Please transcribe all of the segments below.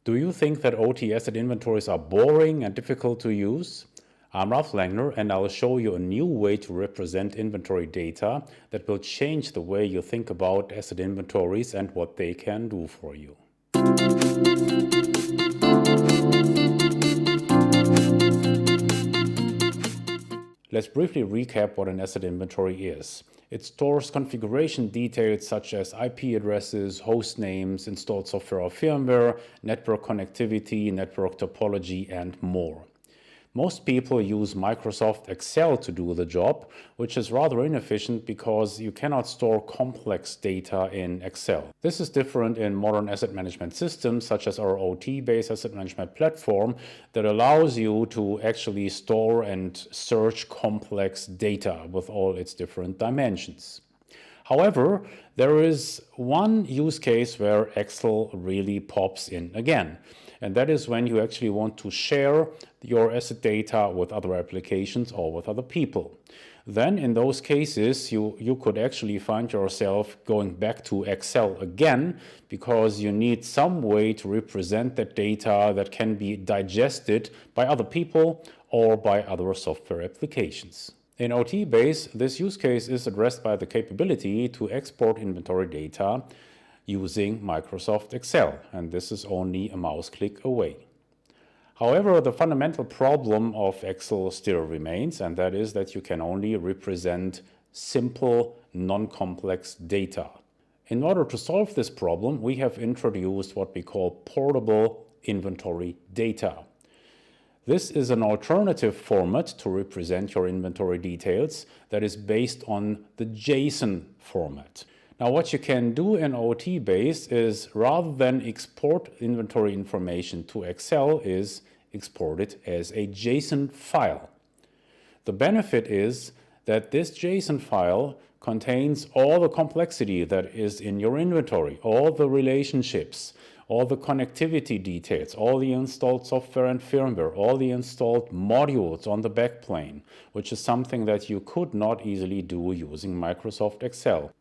Do you think that OT asset inventories are boring and difficult to use? I'm Ralph Langner, and I'll show you a new way to represent inventory data that will change the way you think about asset inventories and what they can do for you. Let's briefly recap what an asset inventory is. It stores configuration details such as IP addresses, host names, installed software or firmware, network connectivity, network topology, and more. Most people use Microsoft Excel to do the job, which is rather inefficient because you cannot store complex data in Excel. This is different in modern asset management systems such as our OTBase asset management platform that allows you to actually store and search complex data with all its different dimensions. However, there is one use case where Excel really pops in again. And that is when you actually want to share your asset data with other applications or with other people. Then in those cases, you could actually find yourself going back to Excel again because you need some way to represent that data that can be digested by other people or by other software applications. In OTBase, this use case is addressed by the capability to export inventory data using Microsoft Excel, and this is only a mouse click away. However, the fundamental problem of Excel still remains, and that is that you can only represent simple, non-complex data. In order to solve this problem, we have introduced what we call portable inventory data. This is an alternative format to represent your inventory details that is based on the JSON format. Now, what you can do in OTBase is, rather than export inventory information to Excel, is export it as a JSON file. The benefit is that this JSON file contains all the complexity that is in your inventory, all the relationships, all the connectivity details, all the installed software and firmware, all the installed modules on the backplane, which is something that you could not easily do using Microsoft Excel.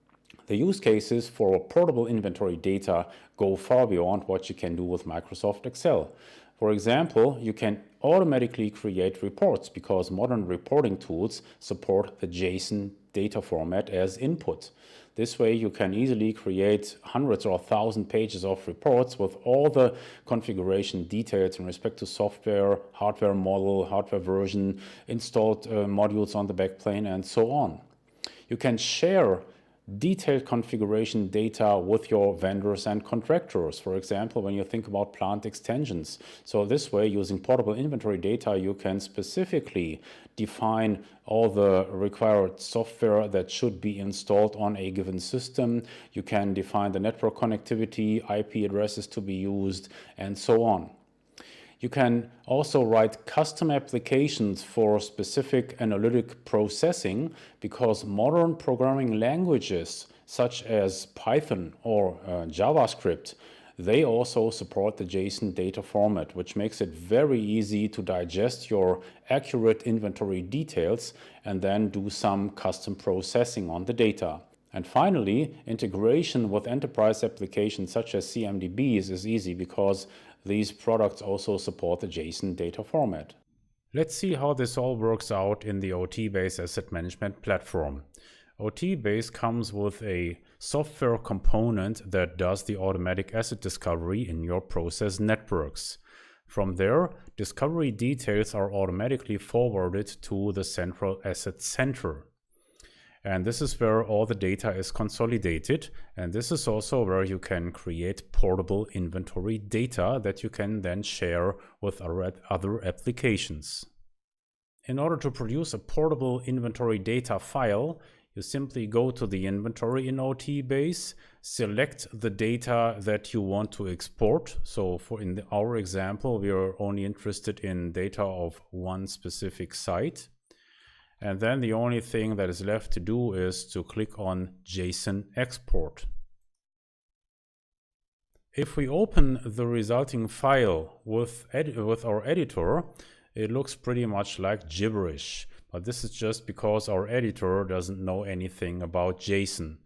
The use cases for portable inventory data go far beyond what you can do with Microsoft Excel. For example, you can automatically create reports because modern reporting tools support the JSON data format as input. This way you can easily create hundreds or 1,000 pages of reports with all the configuration details in respect to software, hardware model, hardware version, installed modules on the backplane, and so on. You can share detailed configuration data with your vendors and contractors, for example, when you think about plant extensions. So this way, using portable inventory data, you can specifically define all the required software that should be installed on a given system. You can define the network connectivity, IP addresses to be used, and so on. You can also write custom applications for specific analytic processing because modern programming languages such as Python or JavaScript, they also support the JSON data format, which makes it very easy to digest your accurate inventory details and then do some custom processing on the data. And finally, integration with enterprise applications such as CMDBs is easy because these products also support the JSON data format. Let's see how this all works out in the OTBase asset management platform. OTBase comes with a software component that does the automatic asset discovery in your process networks. From there, discovery details are automatically forwarded to the central asset center. And this is where all the data is consolidated, and this is also where you can create portable inventory data that you can then share with other applications. In order to produce a portable inventory data file, you simply go to the inventory in OTBase, select the data that you want to export. So in our example, we are only interested in data of one specific site. And then the only thing that is left to do is to click on JSON export. If we open the resulting file with our editor, it looks pretty much like gibberish. But this is just because our editor doesn't know anything about JSON.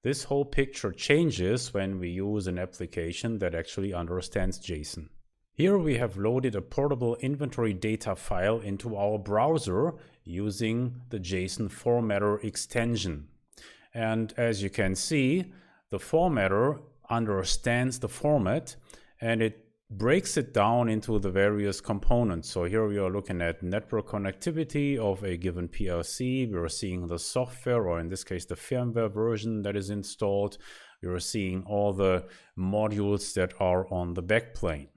This whole picture changes when we use an application that actually understands JSON. Here we have loaded a portable inventory data file into our browser using the JSON formatter extension. And as you can see, the formatter understands the format and it breaks it down into the various components. So here we are looking at network connectivity of a given PLC. We are seeing the software, or in this case the firmware version that is installed. We are seeing all the modules that are on the backplane.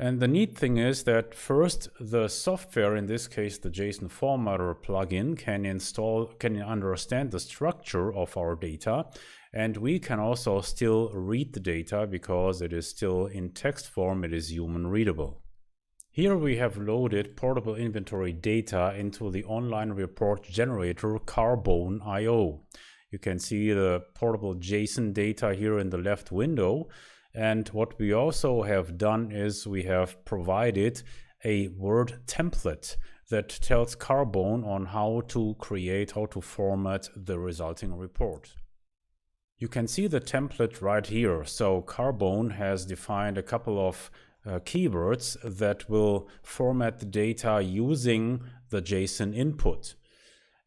And the neat thing is that first the software, in this case the JSON formatter plugin, can understand the structure of our data, and we can also still read the data because it is still in text form, it is human readable. Here we have loaded portable inventory data into the online report generator Carbone.io. You can see the portable JSON data here in the left window. And what we also have done is we have provided a Word template that tells Carbone on how to format the resulting report. You can see the template right here. So Carbone has defined a couple of keywords that will format the data using the JSON input.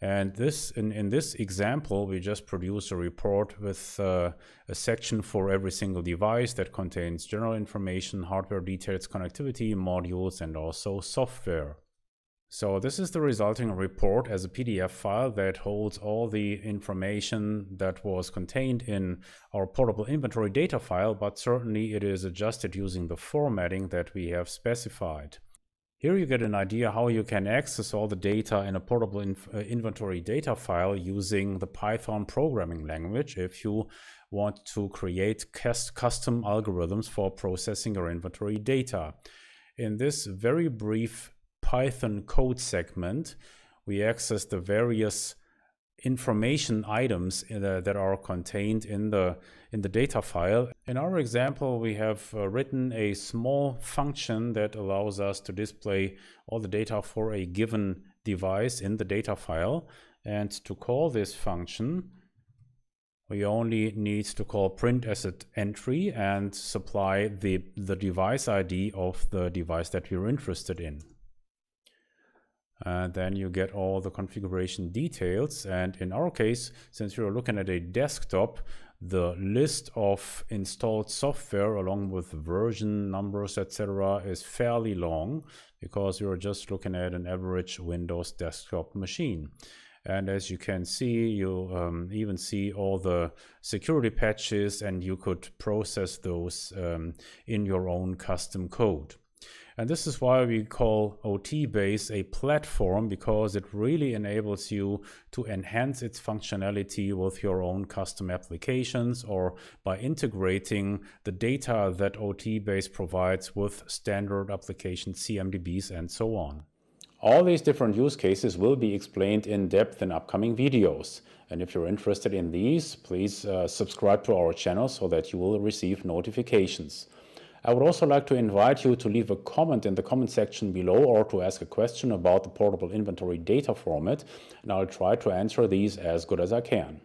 And in this example, we just produce a report with a section for every single device that contains general information, hardware details, connectivity, modules, and also software. So this is the resulting report as a PDF file that holds all the information that was contained in our portable inventory data file, but certainly it is adjusted using the formatting that we have specified. Here you get an idea how you can access all the data in a portable inventory data file using the Python programming language if you want to create custom algorithms for processing your inventory data. In this very brief Python code segment, we access the various information items that are contained in the data file. In our example, we have written a small function that allows us to display all the data for a given device in the data file. And to call this function, we only need to call print asset entry and supply the device ID of the device that we're interested in. Then you get all the configuration details, and in our case, since we're looking at a desktop, the list of installed software along with version numbers, etc. is fairly long because we're just looking at an average Windows desktop machine. And as you can see, you even see all the security patches, and you could process those in your own custom code. And this is why we call OTBase a platform, because it really enables you to enhance its functionality with your own custom applications or by integrating the data that OTBase provides with standard applications, CMDBs, and so on. All these different use cases will be explained in depth in upcoming videos. And if you're interested in these, please subscribe to our channel so that you will receive notifications. I would also like to invite you to leave a comment in the comment section below or to ask a question about the portable inventory data format, and I'll try to answer these as good as I can.